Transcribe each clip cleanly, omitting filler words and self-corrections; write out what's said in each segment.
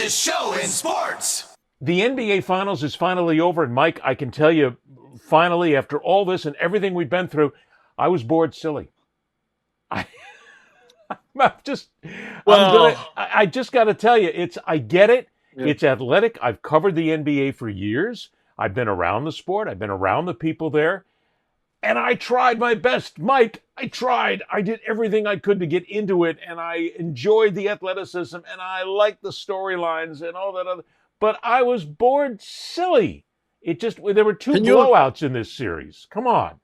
fastest show in sports. The NBA Finals is finally over, and Mike, I can tell you, finally, after all this and everything we've been through, I was bored silly. I, I'm just, I just got to tell you, I get it. Yeah. It's athletic. I've covered the NBA for years. I've been around the sport. I've been around the people there. And I tried my best, Mike. I tried. I did everything I could to get into it, and I enjoyed the athleticism, and I liked the storylines and all that other. But I was bored silly. There were two blowouts in this series. Come on.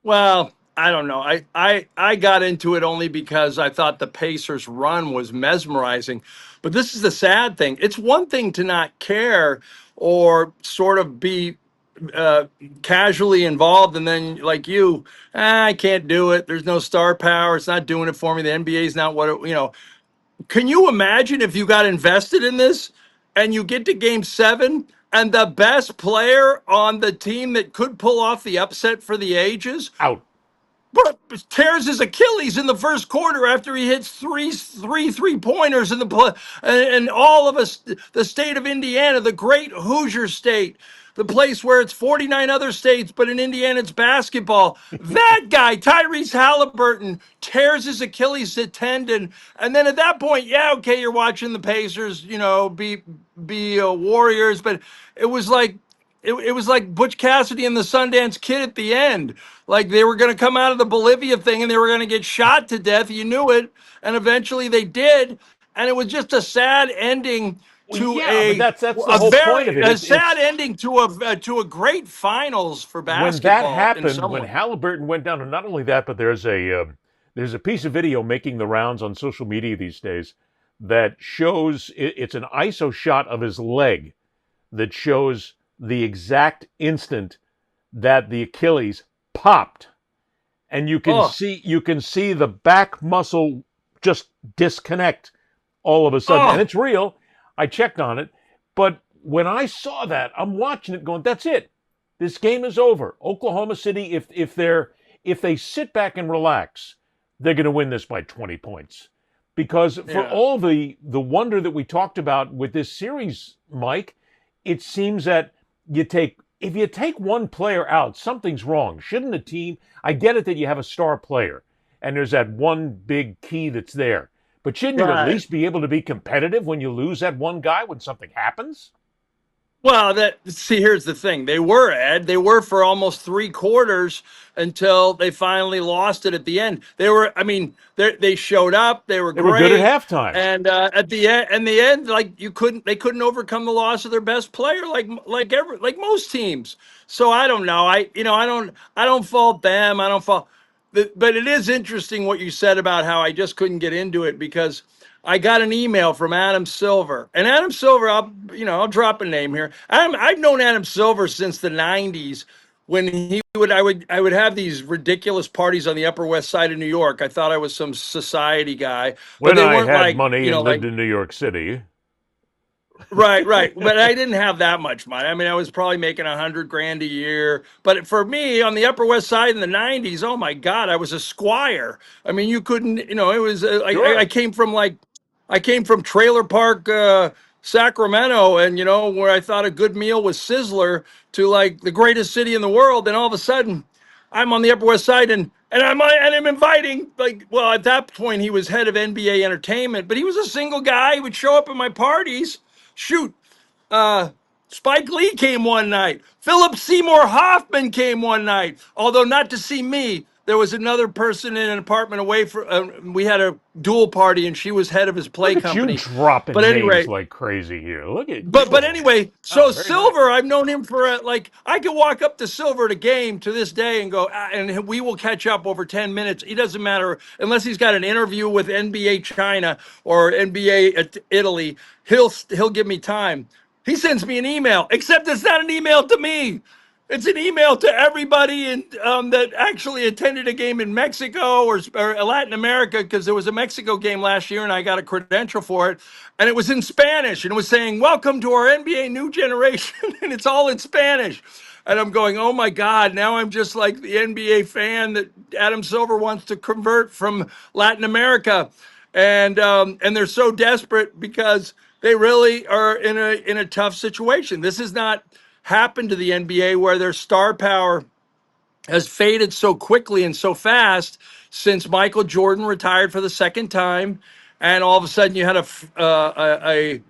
Well, I don't know. I got into it only because I thought the Pacers' run was mesmerizing. But this is the sad thing. It's one thing to not care or sort of be casually involved, and then like I can't do it. There's no star power. It's not doing it for me. The NBA is not what it. Can you imagine if you got invested in this and you get to game 7 and the best player on the team that could pull off the upset for the ages out, but tears his Achilles in the first quarter after he hits three pointers in the play, and all of us, the state of Indiana, the great Hoosier state, the place where it's 49 other states, but in Indiana it's basketball. That guy, Tyrese Halliburton, tears his Achilles tendon, and then at that point, yeah, okay, you're watching the Pacers, be Warriors, but it was like. It was like Butch Cassidy and the Sundance Kid at the end. Like they were going to come out of the Bolivia thing and they were going to get shot to death. You knew it. And eventually they did. And it was just a sad ending to that's the whole point of it. A sad ending to a great finals for basketball. When that happened, when Halliburton went down, and not only that, but there's a piece of video making the rounds on social media these days that shows, it's an ISO shot of his leg that shows the exact instant that the Achilles popped, and you can see the back muscle just disconnect all of a sudden, and it's real. I checked on it, but when I saw that, I'm watching it going, that's it. This game is over. Oklahoma City, if they sit back and relax, they're going to win this by 20 points. Because for all the wonder that we talked about with this series, Mike, it seems that if you take one player out, something's wrong. Shouldn't a team, I get it that you have a star player and there's that one big key that's there, but shouldn't you at least be able to be competitive when you lose that one guy when something happens? Well, here's the thing. They were for almost 3 quarters until they finally lost it at the end. They showed up. They were great. They were good at halftime. And at the end, like they couldn't overcome the loss of their best player, like most teams. So I don't know. I don't fault them. I don't fault. But it is interesting what you said about how I just couldn't get into it because I got an email from Adam Silver, and Adam Silver, I'll drop a name here. I've known Adam Silver since the '90s when I would have these ridiculous parties on the Upper West Side of New York. I thought I was some society guy. When I had money and lived in New York City. Right. But I didn't have that much money. I mean, I was probably making $100,000 a year. But for me, on the Upper West Side in the '90s, oh my God, I was a squire. I mean, you couldn't, it was sure. I came from Trailer Park, Sacramento, and where I thought a good meal was Sizzler, to like the greatest city in the world, and all of a sudden, I'm on the Upper West Side, and I'm inviting, at that point he was head of NBA entertainment, but he was a single guy. He would show up at my parties. Shoot, Spike Lee came one night. Philip Seymour Hoffman came one night, although not to see me. There was another person in an apartment away from. We had a dual party, and she was head of his play company. You dropping names like crazy here. Look at. But anyway, so Silver, nice. I've known him for I could walk up to Silver at a game to this day and go, and we will catch up over 10 minutes. It doesn't matter unless he's got an interview with NBA China or NBA Italy. He'll give me time. He sends me an email, except it's not an email to me. It's an email to everybody that actually attended a game in Mexico or Latin America, because there was a Mexico game last year and I got a credential for it. And it was in Spanish and it was saying, welcome to our NBA new generation. And it's all in Spanish. And I'm going, oh my God, now I'm just like the NBA fan that Adam Silver wants to convert from Latin America. And they're so desperate because They really are in a tough situation. This has not happened to the NBA where their star power has faded so quickly and so fast since Michael Jordan retired for the second time, and all of a sudden you had a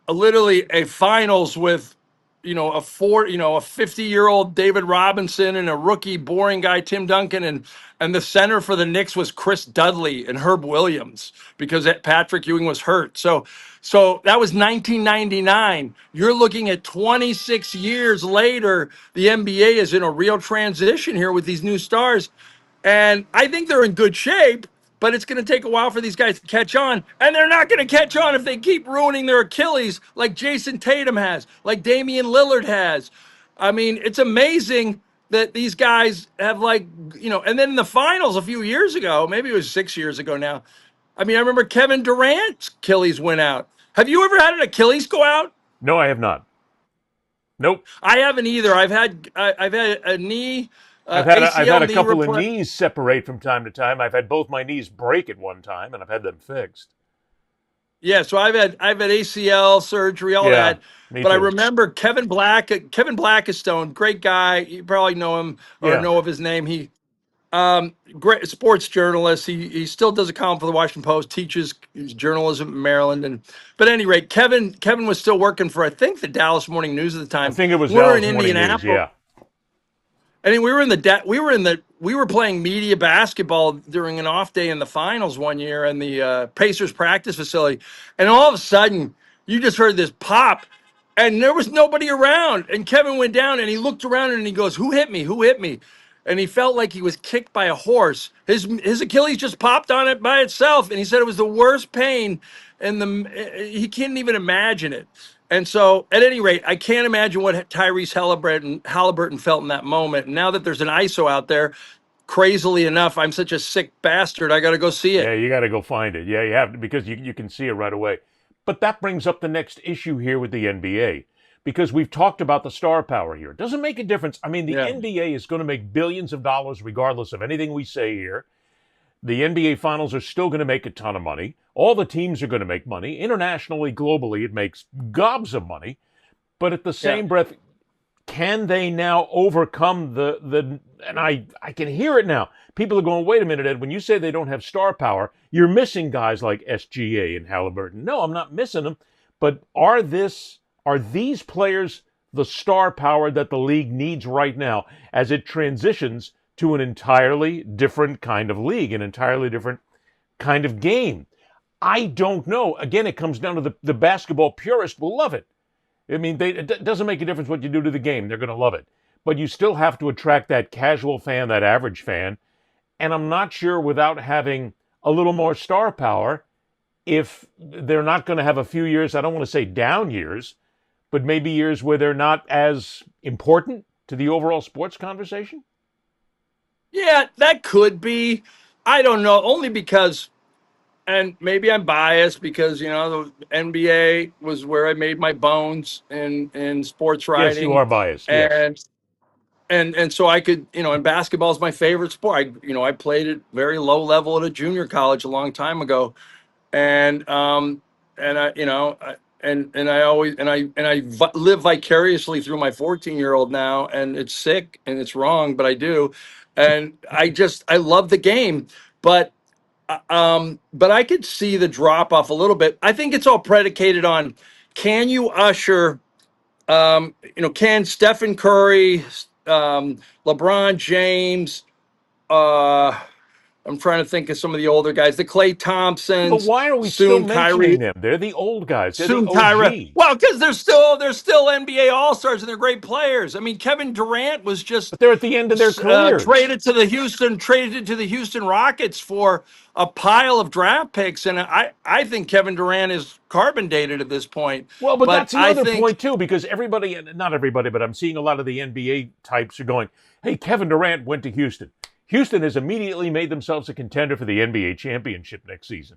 literally a finals with a 50-year-old David Robinson and a rookie boring guy Tim Duncan, and the center for the Knicks was Chris Dudley and Herb Williams because Patrick Ewing was hurt. So that was 1999. You're looking at 26 years later. The NBA is in a real transition here with these new stars, and I think they're in good shape, but it's going to take a while for these guys to catch on. And they're not going to catch on if they keep ruining their Achilles like Jason Tatum has, like Damian Lillard has. I mean, it's amazing that these guys have, and then in the finals a few years ago, maybe it was 6 years ago now. I mean, I remember Kevin Durant's Achilles went out. Have you ever had an Achilles go out? No, I have not. Nope. I haven't either. I've had a knee, I've had ACL a knee couple of replacement. knees separate from time to time. I've had both my knees break at one time, and I've had them fixed. Yeah, so I've had ACL surgery, all Yeah, that. me But I too. remember Kevin Blackistone, great guy. You probably know him or Yeah, know of his name. He great sports journalist. He still does a column for the Washington Post, teaches journalism in Maryland. And but at any rate, Kevin was still working for, I think, the Dallas Morning News at the I time. think it was We were in Dallas Morning News. Indianapolis. Yeah, I mean, we were playing media basketball during an off day in the finals one year in the Pacers practice facility, and all of a sudden you just heard this pop, and there was nobody around. And Kevin went down and he looked around and he goes, "Who hit me? Who hit me?" And he felt like he was kicked by a horse. His Achilles just popped on it by itself, and he said it was the worst pain, and he can't even imagine it. And so, at any rate, I can't imagine what Tyrese Halliburton felt in that moment. And now that there's an ISO out there, crazily enough, I'm such a sick bastard. I got to go see yeah, it. you got to go find it. Yeah, you have to because you can see it right away. But that brings up the next issue here with the NBA because we've talked about the star power here. It doesn't make a difference. I mean, the Yeah. NBA is going to make billions of dollars regardless of anything we say here. The NBA finals are still going to make a ton of money. All the teams are going to make money. Internationally, globally, it makes gobs of money. But at the Yeah. same breath, can they now overcome the and I can hear it now. People are going, wait a minute, Ed, when you say they don't have star power, you're missing guys like SGA and Halliburton. No, I'm not missing them. But are these players the star power that the league needs right now as it transitions to an entirely different kind of league, an entirely different kind of game? I don't know. Again, it comes down to the basketball purist will love it. I mean, it doesn't make a difference what you do to the game. They're going to love it. But you still have to attract that casual fan, that average fan. And I'm not sure without having a little more star power, if they're not going to have a few years, I don't want to say down years, but maybe years where they're not as important to the overall sports conversation. Yeah, that could be. I don't know, only because, and maybe I'm biased because, the NBA was where I made my bones in sports Yes, you writing. are biased. Yes. And and so I could, and basketball is my favorite sport. I played at very low level at a junior college a long time ago, and and I you know I, and I always live vicariously through my 14-year-old now, and it's sick and it's wrong, but I do, and I love the game, but but I could see the drop off a little bit. I think it's all predicated on, can you usher, can Stephen Curry, LeBron James, uh, I'm trying to think of some of the older guys, the Clay But Thompsons, why are we still soon mentioning Kyrie, them? They're the old guys. They're the soon Tyra. OG. Well, because they're still NBA All Stars and they're great players. I mean, Kevin Durant was just But they're at the end of their careers. traded to the Houston Rockets for a pile of draft picks, and I think Kevin Durant is carbon dated at this point. Well, but But that's I another think point too, because everybody, not everybody, but I'm seeing a lot of the NBA types are going, hey, Kevin Durant went to Houston. Houston has immediately made themselves a contender for the NBA championship next season.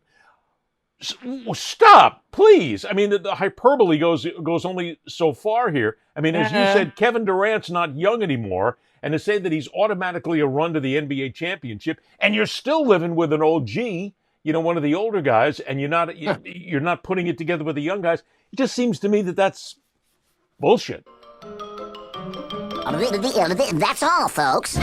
Stop, please. I mean, the hyperbole goes only so far here. I mean, as you said, Kevin Durant's not young anymore, and to say that he's automatically a run to the NBA championship, and you're still living with an old G, one of the older guys, and you're not putting it together with the young guys. It just seems to me that that's bullshit. That's all, folks.